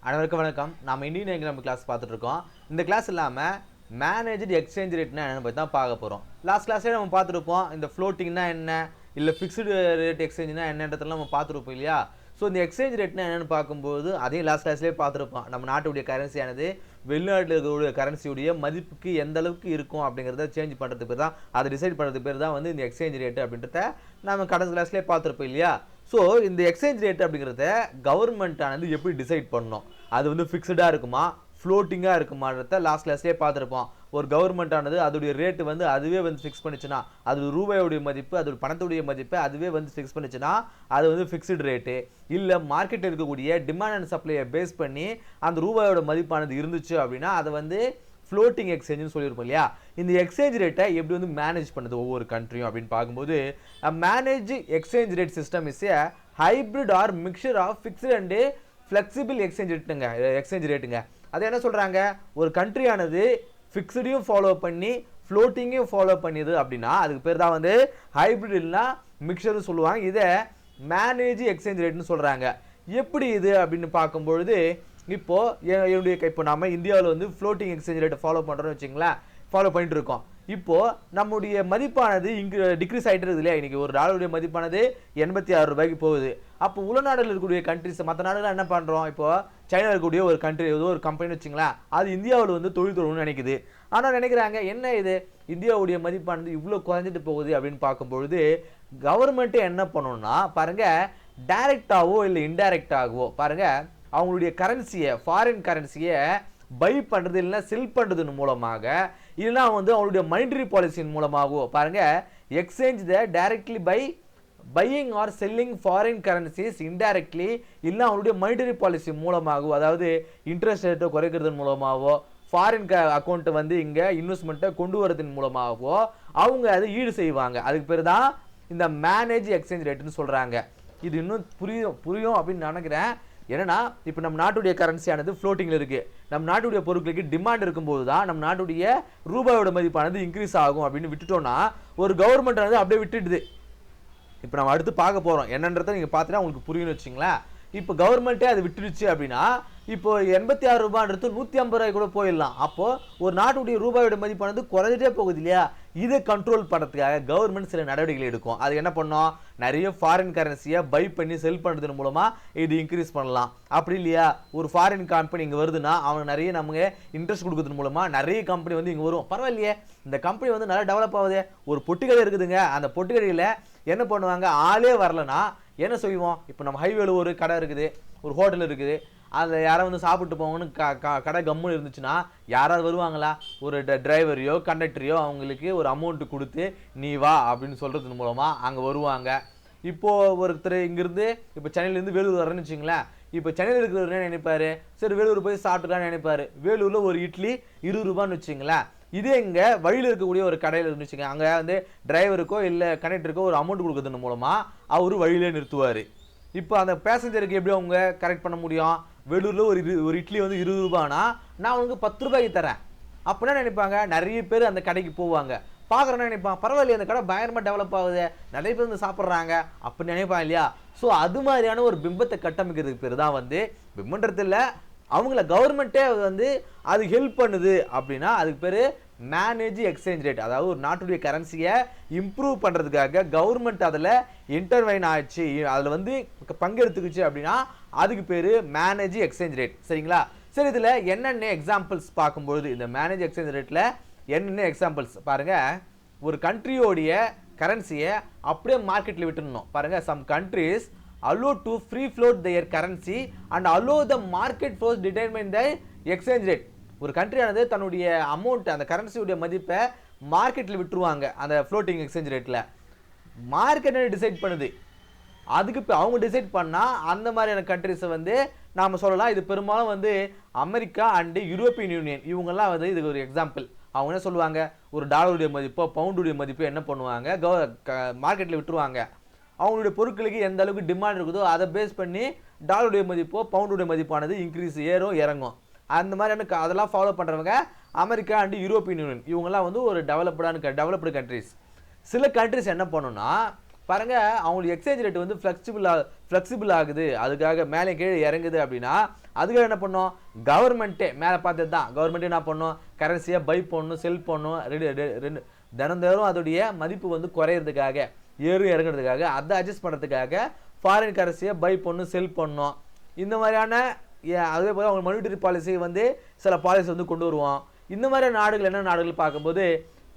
அனைவருக்கும் வணக்கம். நாம் இந்தியன் எக்கனாமிக் கிளாஸ் பார்த்துட்டு இருக்கோம். இந்த கிளாஸ் இல்லாமல் மேனேஜ்டு எக்ஸ்சேஞ்ச் ரேட்னா என்னென்னு பற்றி தான் பார்க்க போகிறோம். லாஸ்ட் கிளாஸே நம்ம பார்த்துருப்போம். இந்த ஃப்ளோட்டிங்னா என்ன, இல்லை ஃபிக்ஸ்டு ரேட் எக்ஸ்சேஞ்சுனா என்னன்றதெல்லாம் நம்ம பார்த்துருப்போம் இல்லையா? ஸோ இந்த எக்ஸ்சேஞ்ச் ரேட்னா என்னென்னு பார்க்கும்போது அதையும் லாஸ்ட் கிளாஸ்லேயே பார்த்துருப்போம். நம்ம நாட்டுடைய கரன்சியானது வெளிநாட்டில் இருக்கக்கூடிய கரன்சியுடைய மதிப்புக்கு எந்த அளவுக்கு இருக்கும் அப்படிங்கிறத சேஞ்ச் பண்ணுறதுக்கு பேர் தான், அதை டிசைட் பண்ணுறதுக்கு பேர் தான் வந்து இந்த எக்ஸ்சேஞ்ச் ரேட்டு அப்படின்றத நம்ம கடந்த கிளாஸ்லேயே பார்த்துருப்போம் இல்லையா? ஸோ இந்த எக்ஸ்சேஞ்ச் ரேட் அப்படிங்கிறத கவர்மெண்ட்டானது எப்படி டிசைட் பண்ணணும், அது வந்து ஃபிக்ஸ்டாக இருக்குமா ஃப்ளோட்டிங்காக இருக்குமான்றத லாஸ்ட் கிளாஸ்லேயே பார்த்துருப்போம். ஒரு கவர்மெண்ட்டானது அதோடைய ரேட்டு வந்து அதுவே வந்து ஃபிக்ஸ் பண்ணிச்சுன்னா, அது ரூபாயோடைய மதிப்பு, அதோட பணத்துடைய மதிப்பை அதுவே வந்து ஃபிக்ஸ் பண்ணிச்சுன்னா அது வந்து ஃபிக்ஸ்டு ரேட்டு. இல்லை மார்க்கெட்டில் இருக்கக்கூடிய டிமாண்ட் அண்ட் சப்ளையை பேஸ் பண்ணி அந்த ரூபாயோட மதிப்பானது இருந்துச்சு அப்படின்னா அதை வந்து ஃப்ளோட்டிங் எக்ஸ்சேஞ்சுன்னு சொல்லியிருப்போம் இல்லையா? இந்த எக்ஸ்சேஞ்ச் ரேட்டை எப்படி வந்து மேனேஜ் பண்ணுது ஒவ்வொரு கண்ட்ரியும் அப்படின்னு பார்க்கும்போது, manage exchange rate system is a hybrid or mixture of fixed and flexible exchange ரேட்டுங்க. அது என்ன சொல்கிறாங்க, ஒரு கண்ட்ரியானது ஃபிக்ஸ்டையும் ஃபாலோ பண்ணி ஃப்ளோட்டிங்கையும் ஃபாலோ பண்ணியது அப்படின்னா அதுக்கு பேர் தான் வந்து ஹைப்ரிட் இல்லைனா மிக்சர்னு சொல்லுவாங்க. இதை மேனேஜ் எக்ஸ்சேஞ்ச் ரேட்னு சொல்கிறாங்க. எப்படி இது அப்படின்னு பார்க்கும்பொழுது, இப்போ நம்ம இந்தியாவில் வந்து ஃப்ளோட்டிங் எக்ஸ்சேஞ்ச் ரேட்டை ஃபாலோ பண்ணுறோன்னு வச்சுங்களேன், ஃபாலோ பண்ணிட்டு இருக்கோம். இப்போது நம்முடைய மதிப்பானது இங்கே டிக்ரீஸ் ஆகிட்டு இருக்குது இல்லையா? இன்றைக்கி ஒரு டாலருடைய மதிப்பானது 86 ரூபாய்க்கு போகுது. அப்போ உள்நாடுகளில் இருக்கக்கூடிய கண்ட்ரிஸ், மற்ற நாடுகள் என்ன பண்ணுறோம், இப்போது சைனாவில் இருக்கக்கூடிய ஒரு கண்ட்ரி ஏதோ ஒரு கம்பெனி வச்சுங்களேன், அது இந்தியாவில் வந்து தொழில் தொடங்கணும்னு நினைக்குது. ஆனால் நினைக்கிறாங்க என்ன இது இந்தியாவுடைய மதிப்பானது இவ்வளோ குறைஞ்சிட்டு போகுது அப்படின்னு பார்க்கும்பொழுது கவர்மெண்ட்டே என்ன பண்ணணும்னா பாருங்கள், டைரெக்டாகவோ இல்லை இன்டைரக்டாகவோ பாருங்கள் அவங்களுடைய கரன்சியை, ஃபாரின் கரன்சியை பை பண்ணுறது இல்லைன்னா செல் பண்ணுறதன் மூலமாக, இல்லைனா வந்து அவங்களுடைய மானிட்டரி பாலிசியின் மூலமாகவோ பாருங்கள் exchange the directly by buying or selling foreign currencies indirectly, இல்லை அவங்களுடைய மானிட்டரி பாலிசி மூலமாகவோ, அதாவது இன்ட்ரெஸ்ட் ரேட்டை குறைக்கிறதன் மூலமாகவோ, ஃபாரின் அக்கௌண்ட்டை வந்து இங்கே இன்வெஸ்ட்மெண்ட்டை கொண்டு வரதன் மூலமாகவோ அவங்க அதை ஈடு செய்வாங்க. அதுக்கு பேர் தான் இந்த மேனேஜ் எக்ஸ்சேஞ்ச் ரேட்டுன்னு சொல்கிறாங்க. இது இன்னும் புரியும் அப்படின்னு நினைக்கிறேன். ஏன்னா இப்போ நம்ம நாட்டுடைய கரன்சியானது ஃப்ளோட்டிங்கில் இருக்குது. நம்ம நாட்டுடைய பொருட்களுக்கு டிமாண்ட் இருக்கும்போது தான் நம்ம நாட்டுடைய ரூபாயோட மதிப்பானது இன்க்ரீஸ் ஆகும் அப்படின்னு விட்டுட்டோம்னா ஒரு கவர்மெண்ட் அப்படியே விட்டுடுது. இப்போ நம்ம அடுத்து பார்க்க போகிறோம் என்னன்றதை நீங்கள் பார்த்துட்டா உங்களுக்கு புரியும்னு வச்சிங்களேன். இப்போ கவர்மெண்ட்டே அது விட்டுடுச்சு அப்படின்னா இப்போ 86 ரூபான்றது 150 ரூபாய் கூட போயிடலாம். அப்போது ஒரு நாட்டுடைய ரூபாயோட மதிப்பானது குறைஞ்சிட்டே போகுது இல்லையா? இதை கண்ட்ரோல் பண்ணுறதுக்காக கவர்மெண்ட் சில நடவடிக்கைகள் எடுக்கும். அது என்ன பண்ணோம், நிறைய ஃபாரின் கரன்சியை பை பண்ணி செல் பண்ணுறதன் மூலமாக இது இன்க்ரீஸ் பண்ணலாம். அப்படி இல்லையா, ஒரு ஃபாரின் கம்பெனி இங்கே வருதுன்னா அவனுக்கு நிறைய நமக்கு இன்ட்ரெஸ்ட் கொடுக்கறது மூலமாக நிறைய கம்பெனி வந்து இங்கே வரும். பரவாயில்லையே, இந்த கம்பெனி வந்து நல்லா டெவலப் ஆகுது. ஒரு பொட்டிக்கடை இருக்குதுங்க, அந்த பொட்டிக்கடையில் என்ன பண்ணுவாங்க, ஆளே வரலன்னா என்ன செய்வோம், இப்போ நம்ம ஹைவேல ஒரு கடை இருக்குது, ஒரு ஹோட்டல் இருக்குது, அதில் யாரும் வந்து சாப்பிட்டு போங்கன்னு கடை கம்முன்னு இருந்துச்சுன்னா யாராவது வருவாங்களா? ஒரு டிரைவரையோ கண்டக்டரையோ அவங்களுக்கு ஒரு அமௌண்ட்டு கொடுத்து நீ வா அப்படின்னு சொல்கிறது மூலமாக அங்கே வருவாங்க. இப்போது ஒருத்தர் இங்கேருந்து இப்போ சென்னையிலேருந்து வேலூர் வரேன்னு வச்சுங்களேன். இப்போ சென்னையில் இருக்கிறவர் என்ன நினைப்பார், சரி வேலூர் போய் சாப்பிட்டுக்கலான்னு நினைப்பார். வேலூரில் ஒரு இட்லி 20 ரூபான்னு வச்சுங்களேன். இதே இங்கே வழியில் இருக்கக்கூடிய ஒரு கடையில் இருந்துச்சுங்க, அங்கே வந்து டிரைவருக்கோ இல்லை கண்டக்டருக்கோ ஒரு அமௌண்ட் கொடுக்கறது மூலமாக அவர் வழியிலே நிறுத்துவார். இப்போ அந்த பேசஞ்சருக்கு எப்படி அவங்க கரெக்ட் பண்ண முடியும், வேலூரில் ஒரு இட்லி வந்து 20 ரூபானா நான் அவனுக்கு 10 ரூபாய்க்கு தரேன் அப்படின்னா நினைப்பாங்க. நிறைய பேர் அந்த கடைக்கு போவாங்க. பார்க்குறேன்னா நினைப்பான், பரவாயில்லையே அந்த கடை பயங்கரமாக டெவலப் ஆகுது, நிறைய பேர் வந்து சாப்பிட்றாங்க அப்படின்னு நினைப்பான் இல்லையா? ஸோ அது மாதிரியான ஒரு பிம்பத்தை கட்டமைக்கிறதுக்கு பேர் தான் வந்து பிம்பன்றதில்ல, அவங்கள கவர்மெண்ட்டே வந்து அது ஹெல்ப் பண்ணுது அப்படின்னா அதுக்கு பேர் மேனேஜ் எக்ஸ்சேஞ்ச் ரேட். அதாவது ஒரு நாட்டுடைய கரன்சியை இம்ப்ரூவ் பண்ணுறதுக்காக கவர்மெண்ட் அதில் இன்டர்வைன் ஆச்சு, அதில் வந்து பங்கெடுத்துக்குச்சு அப்படின்னா அதுக்கு பேர் மேனேஜ் எக்ஸ்சேஞ்ச் ரேட். சரிங்களா? சரி, இதில் என்னென்ன எக்ஸாம்பிள்ஸ் பார்க்கும்பொழுது இந்த மேனேஜ் எக்ஸ்சேஞ்ச் ரேட்டில் என்னென்ன எக்ஸாம்பிள்ஸ் பாருங்கள். ஒரு கண்ட்ரியோடைய கரன்சியை அப்படியே மார்க்கெட்டில் விட்டுடணும். பாருங்கள், some countries allow to free float their currency and allow the market force determine the exchange rate. ஒரு கண்ட்ரியானது தன்னுடைய அமௌண்ட், அந்த கரன்சியுடைய மதிப்பை மார்க்கெட்டில் விட்டுருவாங்க. அந்த ஃப்ளோட்டிங் எக்ஸ்சேஞ்ச் ரேட்டில் மார்க்கெட்டை டிசைட் பண்ணுது. அதுக்கு இப்போ அவங்க டிசைட் பண்ணால் அந்த மாதிரியான கண்ட்ரிஸை வந்து நாம் சொல்லலாம். இது பெரும்பாலும் வந்து அமெரிக்கா அண்டு யூரோப்பியன் யூனியன் இவங்கெல்லாம் வந்து இதுக்கு ஒரு எக்ஸாம்பிள். அவங்க என்ன சொல்லுவாங்க, ஒரு டாலருடைய மதிப்போ பவுண்டுடைய மதிப்போ என்ன பண்ணுவாங்க, மார்க்கெட்டில் விட்டுருவாங்க. அவங்களுடைய பொருட்களுக்கு எந்த அளவுக்கு டிமாண்ட் இருக்குதோ அதை பேஸ் பண்ணி டாலருடைய மதிப்போ பவுண்டுடைய மதிப்பானது இன்க்ரீஸ் ஏறும் இறங்கும். அந்த மாதிரியான அதெல்லாம் ஃபாலோ பண்ணுறவங்க அமெரிக்கா அண்டு யூரோப்பியன் யூனியன் இவங்கெல்லாம் வந்து ஒரு டெவலப்டு கண்ட்ரிஸ். சில கண்ட்ரிஸ் என்ன பண்ணுன்னா பாருங்க அவங்களுக்கு எக்ஸ்சேஞ்ச் ரேட் வந்து ஃப்ளெக்சிபிள் ஆகுது, அதுக்காக மேலே கீழே இறங்குது அப்படின்னா அதுக்காக என்ன பண்ணோம், கவர்மெண்ட்டே மேலே பார்த்தது தான், கவர்மெண்ட்டே என்ன பண்ணணும், கரன்சியை பை பண்ணணும், செல் பண்ணணும், ரெண்டு தினம் அதோடைய மதிப்பு வந்து குறையிறதுக்காக, இறங்குறதுக்காக, அதை அட்ஜஸ்ட் பண்ணுறதுக்காக ஃபாரின் கரன்சியை பை பண்ணணும், செல் பண்ணணும். இந்த மாதிரியான அதே போல் அவங்க மானிட்டரி பாலிசி வந்து சில பாலிசி வந்து கொண்டு வருவோம். இந்த மாதிரி நாடுகள் என்ன நாடுகள் பார்க்கும்போது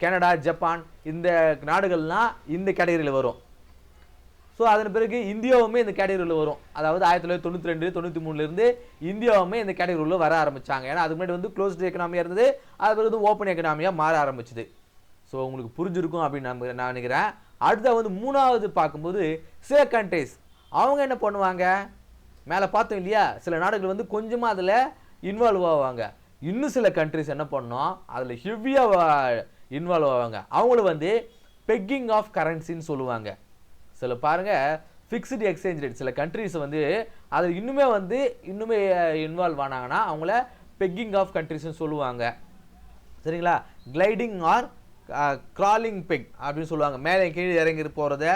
கனடா, ஜப்பான், இந்த நாடுகள்லாம் இந்த கேட்டகரியில் வரும். ஸோ அதன் பிறகு இந்தியாவுமே இந்த கேட்டகரியில் வரும். அதாவது 1992 93 இந்தியாவுமே இந்த கேட்டகரியில் வர ஆரம்பித்தாங்க. ஏன்னா அதுக்கு முன்னாடி வந்து க்ளோஸ்டு எக்கனாமியாக இருந்தது, அது பிறகு வந்து ஓப்பன் எக்கனாமியாக மாற ஆரம்பிச்சுது. ஸோ உங்களுக்கு புரிஞ்சிருக்கும் அப்படின்னு நான் நினைக்கிறேன். அடுத்த வந்து மூணாவது பார்க்கும்போது சில கண்ட்ரிஸ் அவங்க என்ன பண்ணுவாங்க, மேலே பார்த்தோம் இல்லையா, சில நாடுகள் வந்து கொஞ்சமாக அதில் இன்வால்வ் ஆவாங்க. இன்னும் சில கண்ட்ரிஸ் என்ன பண்ணோம், அதில் ஹெவியாக இன்வால்வ் ஆவாங்க. அவங்களும் வந்து பெக்கிங் ஆஃப் கரன்சின்னு சொல்லுவாங்க. சில பாருங்கள் ஃபிக்ஸ்டு எக்ஸ்சேஞ்ச் ரேட், சில கண்ட்ரிஸ் வந்து அதில் இன்னுமே இன்வால்வ் ஆனாங்கன்னா அவங்கள பெக்கிங் ஆஃப் கண்ட்ரிஸ்ன்னு சொல்லுவாங்க. சரிங்களா, கிளைடிங் ஆர் கிராலிங் பெக் அப்படின்னு சொல்லுவாங்க, மேலே கீழே இறங்கி போகிறத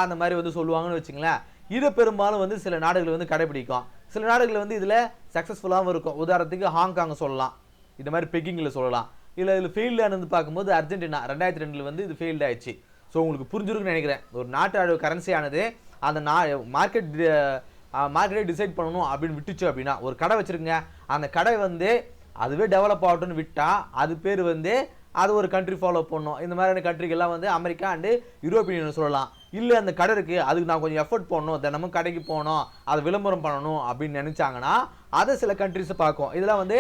அந்த மாதிரி வந்து சொல்லுவாங்கன்னு வச்சுங்களேன். இதை பெரும்பாலும் வந்து சில நாடுகள் வந்து கடைபிடிக்கும். சில நாடுகள் வந்து இதில் சக்ஸஸ்ஃபுல்லாகவும் இருக்கும். உதாரணத்துக்கு ஹாங்காங் சொல்லலாம், இந்த மாதிரி பெக்கிங்கில் சொல்லலாம். இதில் ஃபெயில்டானது பார்க்கும்போது அர்ஜென்டினா 2002 வந்து இது ஃபெயில்ட் ஆயிடுச்சு. ஸோ உங்களுக்கு புரிஞ்சிருக்குன்னு நினைக்கிறேன். ஒரு நாட்டோட கரன்சியானது அந்த மார்க்கெட்டை டிசைட் பண்ணணும் அப்படின்னு விட்டுச்சு அப்படின்னா, ஒரு கடை வச்சுருங்க, அந்த கடை வந்து அதுவே டெவலப் ஆகட்டும்னு விட்டால் அது பேர் வந்து அது ஒரு கண்ட்ரி ஃபாலோ பண்ணணும். இந்த மாதிரியான கண்ட்ரிகள்லாம் வந்து அமெரிக்கா அண்டு யூரோப்பியன் யூனியன் சொல்லலாம். இல்லை அந்த கடை இருக்குது, அதுக்கு நான் கொஞ்சம் எஃபர்ட் போடணும், தினமும் கடைக்கு போகணும், அதை விளம்பரம் பண்ணணும் அப்படின்னு நினச்சாங்கன்னா அதை சில கண்ட்ரிஸை பார்க்கும். இதெல்லாம் வந்து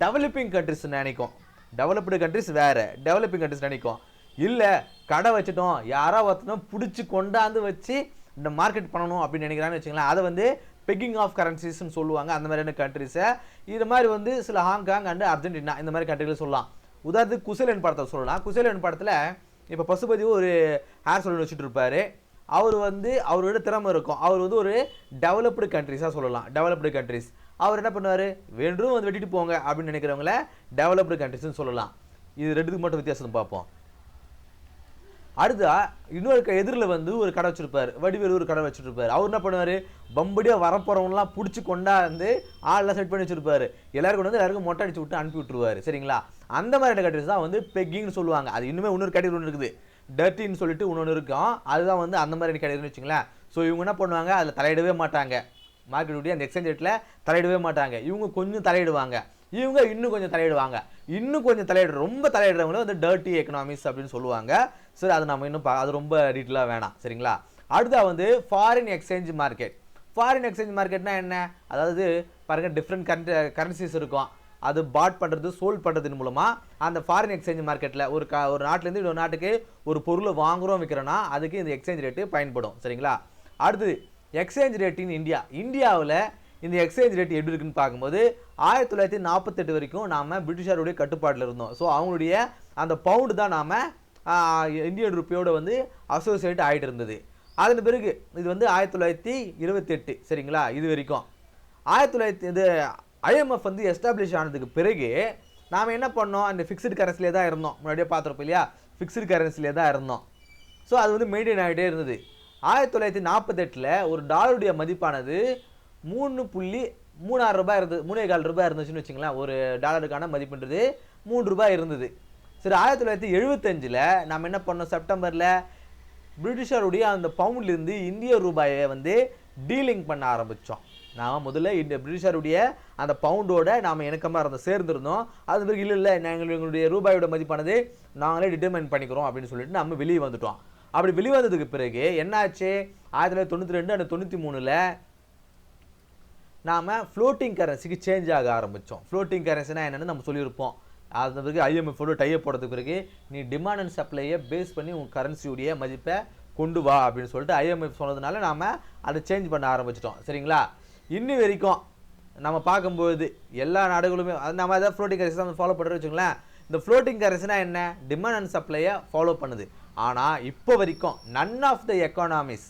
டெவலப்பிங் கண்ட்ரிஸ் நினைக்கும். டெவலப்டு கண்ட்ரிஸ் வேறு, டெவலப்பிங் கண்ட்ரிஸ் நினைக்கும். இல்லை கடை வச்சுட்டோம், யாரோ ஒருத்தனும் பிடிச்சி கொண்டாந்து வச்சு இந்த மார்க்கெட் பண்ணணும் அப்படின்னு நினைக்கிறான்னு வச்சுங்களேன், அதை வந்து பெக்கிங் ஆஃப் கரன்சிஸ்ன்னு சொல்லுவாங்க. அந்த மாதிரியான கண்ட்ரிஸை இது மாதிரி வந்து சில ஹாங்காங் அண்டு அர்ஜென்டினா இந்த மாதிரி கண்ட்ரிகள் சொல்லலாம். உதாரணத்துக்கு குசேலன் படத்தை சொல்லலாம். குசேலன் படத்தில் இப்போ பசுபதி ஒரு ஹேர் சலூன் வச்சுட்டு இருப்பார். அவர் வந்து அவரோட திறமை இருக்கும். அவர் வந்து ஒரு டெவலப்டு கண்ட்ரிஸாக சொல்லலாம், டெவலப்டு கண்ட்ரிஸ். அவர் என்ன பண்ணுவார், வேண்டும் வந்து வெட்டிட்டு போங்க அப்படின்னு நினைக்கிறவங்கள டெவலப்டு கண்ட்ரிஸ்ன்னு சொல்லலாம். இது ரெண்டுத்துக்கு மட்டும் வித்தியாசம் பார்ப்போம். அடுத்தா இன்னொரு எதிரில் வந்து ஒரு கடை வச்சுருப்பார், வடிவேலு ஒரு கடை வச்சுருப்பார். அவர் என்ன பண்ணுவார், பம்படியாக வரப்போகிறவங்களாம் பிடிச்சி கொண்டாந்து ஆள்லாம் செட் பண்ணி வச்சுருப்பார். எல்லாருக்கும் வந்து எல்லாருக்கும் மொட்டை அடிச்சு விட்டு அனுப்பி விட்டுருவார். சரிங்களா, அந்த மாதிரி கண்ட்ரிஸ் தான் வந்து பெக்கிங்னு சொல்லுவாங்க. அது இன்னுமே இன்னொரு கேட்டகரி ஒன்று இருக்குது, டர்ட்டின்னு சொல்லிட்டு இன்னொன்று இருக்கும். அதுதான் வந்து அந்த மாதிரி கேட்டகரின்னு வச்சுங்களேன். ஸோ இவங்க என்ன பண்ணுவாங்க, அதில் தலையிடவே மாட்டாங்க, மார்க்கெட்டுடைய அந்த எக்ஸ்சேஞ்ச் ரேட்டில் தலையிடவே மாட்டாங்க. இவங்க கொஞ்சம் தலையிடுவாங்க, இவங்க இன்னும் கொஞ்சம் தலையிடுவாங்க. இன்னும் கொஞ்சம் ரொம்ப தலையிடுறவங்களும் வந்து டர்ட்டி எக்கனாமிக்ஸ் அப்படின்னு சொல்லுவாங்க. சரி, அது நம்ம இன்னும் அது ரொம்ப டீட்டெயிலாக வேணாம். சரிங்களா, அடுத்தா வந்து foreign exchange market. Foreign exchange மார்க்கெட்னா என்ன, அதாவது பாருங்கள் டிஃப்ரெண்ட் கரன்சிஸ் இருக்கும், அது பாட் பண்ணுறது சோல்ட் பண்ணுறதன் மூலமாக அந்த ஃபாரின் எக்ஸ்சேஞ்ச் மார்க்கெட்டில் ஒரு நாட்டிலேருந்து இன்னொரு நாட்டுக்கு ஒரு பொருளை வாங்குகிறோம் விற்கிறோன்னா அதுக்கு இந்த எக்ஸ்சேஞ்ச் ரேட்டு பயன்படும். சரிங்களா, அடுத்தது எக்ஸ்சேஞ்ச் ரேட் இன் இந்தியா. இந்தியாவில் இந்த எக்ஸ்சேஞ்ச் ரேட் எப்படி இருக்குன்னு பார்க்கும்போது 1948 வரைக்கும் நாம் பிரிட்டிஷாருடைய கட்டுப்பாட்டில் இருந்தோம். ஸோ அவங்களுடைய அந்த பவுண்டு தான் நாம் இந்தியன் ருப்பியோட வந்து அசோசியேட் ஆகிட்டு இருந்தது. அதன் பிறகு இது வந்து 1928. சரிங்களா, இது வரைக்கும் இது ஐஎம்எஃப் வந்து எஸ்டாப்ளிஷ் ஆனதுக்கு பிறகு நாம் என்ன பண்ணோம், அந்த ஃபிக்ஸ்டு கரன்சிலே தான் இருந்தோம். முன்னாடியே பார்த்துருப்போம் இல்லையா, ஃபிக்ஸ்டு கரன்சிலே தான் இருந்தோம். ஸோ அது வந்து மெயின்டைன் ஆகிட்டே இருந்தது. 1948 ஒரு டாலருடைய மதிப்பானது 3.36 ரூபாய் இருந்தது, 3.25 ரூபாய் இருந்துச்சுன்னு வச்சுங்களேன். ஒரு டாலருக்கான மதிப்புன்றது 3 ரூபாய் இருந்தது. சரி, 1975 நம்ம என்ன பண்ணோம், செப்டம்பரில் பிரிட்டிஷாருடைய அந்த பவுண்ட்லேருந்து இந்திய ரூபாயை வந்து டீலிங் பண்ண ஆரம்பித்தோம். நாம் முதல்ல இந்த பிரிட்டிஷாருடைய அந்த பவுண்டோட நாம் இணக்கமாக சேர்ந்துருந்தோம். அது பிறகு இல்லை எங்களுடைய ரூபாயோட மதிப்பானது நாங்களே டிட்டர்மைன் பண்ணிக்கிறோம் அப்படின்னு சொல்லிட்டு நம்ம வெளியே வந்துட்டோம். அப்படி வெளியே வந்ததுக்கு பிறகு என்னாச்சு, 1992 அந்த 93 நாம் ஃப்ளோட்டிங் கரன்சிக்கு சேஞ்ச் ஆக ஆரம்பித்தோம். ஃப்ளோட்டிங் கரன்சினா என்னென்னு நம்ம சொல்லியிருப்போம். அது பிறகு ஐஎம்எஃபோட டைப் போடுறதுக்கு பிறகு நீ டிமாண்ட் அண்ட் சப்ளையை பேஸ் பண்ணி உங்கள் கரன்சியுடைய மதிப்பை கொண்டு வா அப்படின்னு சொல்லிட்டு ஐஎம்எஃப் சொன்னதுனால நாம் அதை சேஞ்ச் பண்ண ஆரம்பிச்சிட்டோம். சரிங்களா, இன்னி வரைக்கும் நம்ம பார்க்கும்போது எல்லா நாடுகளுமே அது நம்ம எதாவது ஃப்ளோட்டிங் கரன்சி தான் ஃபாலோ பண்ணுறது வச்சுங்களேன். இந்த ஃப்ளோட்டிங் கரன்சினா என்ன, டிமாண்ட் அண்ட் சப்ளையை ஃபாலோ பண்ணுது. ஆனால் இப்போ வரைக்கும் none of the economies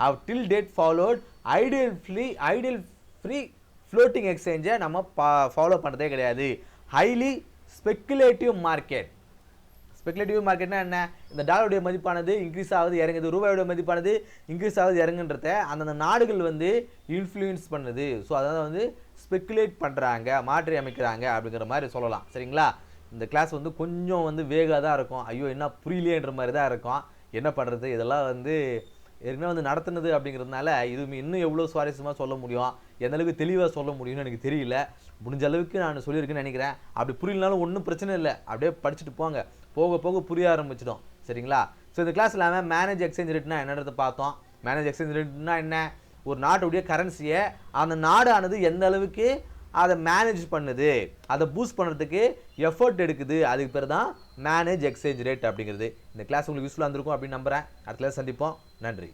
have till date followed ideal free floating எக்ஸ்சேஞ்சை நம்ம ஃபாலோ பண்ணுறதே கிடையாது. Highly speculative market. ஸ்பெகுலேட்டிவ் மார்க்கெட்னா என்ன? இந்த டாலருடைய மதிப்பானது இன்க்ரீஸ் ஆகுது இறங்குது, ரூபாயோட மதிப்பானது இன்க்ரீஸ் ஆகுது இறங்குன்றத அந்தந்த நாடுகள் வந்து இன்ஃப்ளூயன்ஸ் பண்ணுது. ஸோ அதாவது வந்து ஸ்பெகுலேட் பண்ணுறாங்க, மாற்றி அமைக்கிறாங்க அப்படிங்கிற மாதிரி சொல்லலாம். சரிங்களா? இந்த கிளாஸ் வந்து கொஞ்சம் வந்து வேகாக தான் இருக்கும். ஐயோ என்ன புரியலையேன்ற மாதிரி தான் இருக்கும். என்ன பண்ணுறது, இதெல்லாம் வந்து ஏற்கனவே வந்து நடத்துனது அப்படிங்கிறதுனால இது இன்னும் எவ்வளோ சுவாரஸ்யமாக சொல்ல முடியும், எந்த அளவுக்கு தெளிவாக சொல்ல முடியும்னு எனக்கு தெரியல. முடிஞ்ச அளவுக்கு நான் சொல்லியிருக்கேன்னு நினைக்கிறேன். அப்படி புரியலனாலும் ஒன்றும் பிரச்சனை இல்லை, அப்படியே படிச்சுட்டு போங்க, போக போக புரிய ஆரம்பிச்சிடும். சரிங்களா? ஸோ இந்த கிளாஸ் இல்லாமல் மேனேஜ் எக்ஸ்சேஞ்ச் ரேட்னா என்னன்றதை பார்த்தோம். மேனேஜ் எக்ஸ்சேஞ்ச் ரேட்னா என்ன? ஒரு நாட்டுடைய கரன்சியை அந்த நாடானது எந்த அளவுக்கு அதை மேனேஜ் பண்ணுது, அதை பூஸ்ட் பண்ணுறதுக்கு எஃபர்ட் எடுக்குது, அதுக்கு பேர் தான் மேனேஜ் எக்ஸ்சேஞ்ச் ரேட் அப்படிங்கிறது. இந்த கிளாஸ் உங்களுக்கு யூஸ்ஃபுல்லாக இருந்திருக்கும் அப்படின்னு நம்புகிறேன். அடுத்த கிளாஸ் சந்திப்போம். நன்றி.